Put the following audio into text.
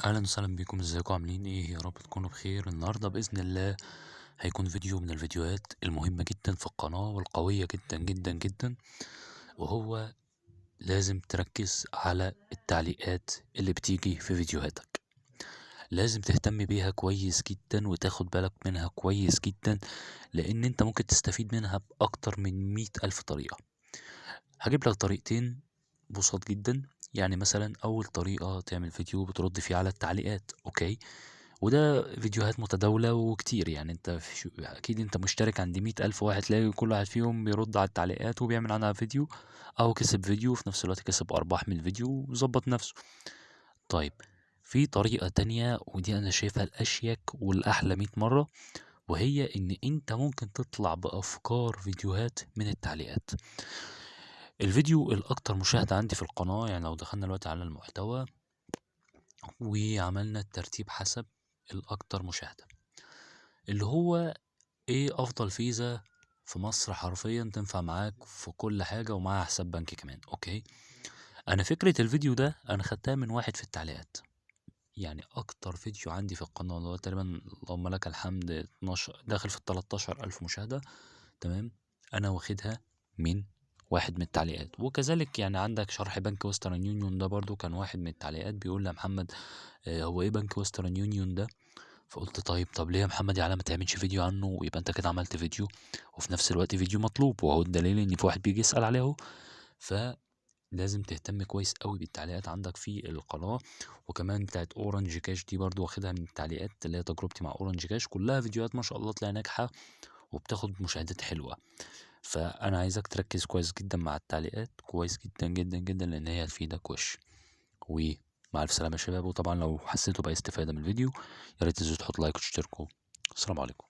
اهلا وسهلا بكم، ازيكم عاملين ايه؟ يا رب تكونوا بخير. النهارده باذن الله هيكون فيديو من الفيديوهات المهمه جدا في القناه والقويه جدا جدا جدا، وهو لازم تركز على التعليقات اللي بتيجي في فيديوهاتك. لازم تهتم بيها كويس جدا وتاخد بالك منها كويس جدا، لان انت ممكن تستفيد منها باكتر من 100,000 طريقه. هجيب لك طريقتين بساط جدا. يعني مثلا اول طريقه تعمل فيديو بترد فيه على التعليقات، اوكي؟ وده فيديوهات متداولة وكتير، يعني انت اكيد انت مشترك عند 100,000 واحد، تلاقي كل واحد فيهم بيرد على التعليقات وبيعمل عنها فيديو، او كسب فيديو وفي نفس الوقت كسب ارباح من الفيديو وظبط نفسه. طيب، في طريقة تانية ودي انا شايفها الاشيك والاحلى 100 مرة، وهي ان انت ممكن تطلع بافكار فيديوهات من التعليقات. الفيديو الاكتر مشاهدة عندي في القناة، يعني لو دخلنا دلوقتي على المحتوى وعملنا الترتيب حسب الاكتر مشاهدة، اللي هو ايه افضل فيزا في مصر حرفيا تنفع معاك في كل حاجة ومعاها حساب بنكي كمان، اوكي؟ انا فكرة الفيديو ده انا خدتها من واحد في التعليقات. يعني اكتر فيديو عندي في القناة اللي هو تقريبا اللهم لك الحمد 12 داخل في 13 الف مشاهدة، تمام؟ انا واخدها من واحد من التعليقات. وكذلك يعني عندك شرح بنك ويسترن يونيون، ده برضو كان واحد من التعليقات بيقول لي يا محمد، هو ايه بنك ويسترن يونيون ده؟ فقلت طب ليه يا محمد يا ما تعملش فيديو عنه، ويبقى انت كده عملت فيديو وفي نفس الوقت فيديو مطلوب، وهو الدليل ان في واحد بيجي يسأل عليه اهو. فلازم تهتم كويس قوي بالتعليقات عندك في القناة. وكمان بتاعت اورنج كاش دي برضو واخدها من التعليقات، اللي هي تجربتي مع اورنج كاش، كلها فيديوهات ما شاء الله تلاقيها ناجحة وبتاخد مشاهدات حلوة. فانا عايزك تركز كويس جدا مع التعليقات، كويس جدا جدا جدا، لان هي هتفيدك وش. ومع الف سلامة يا شباب. وطبعا لو حسيتوا بأي استفادة من الفيديو، يا ريت تنزلوا تحطوا لايك وتشتركوا. السلام عليكم.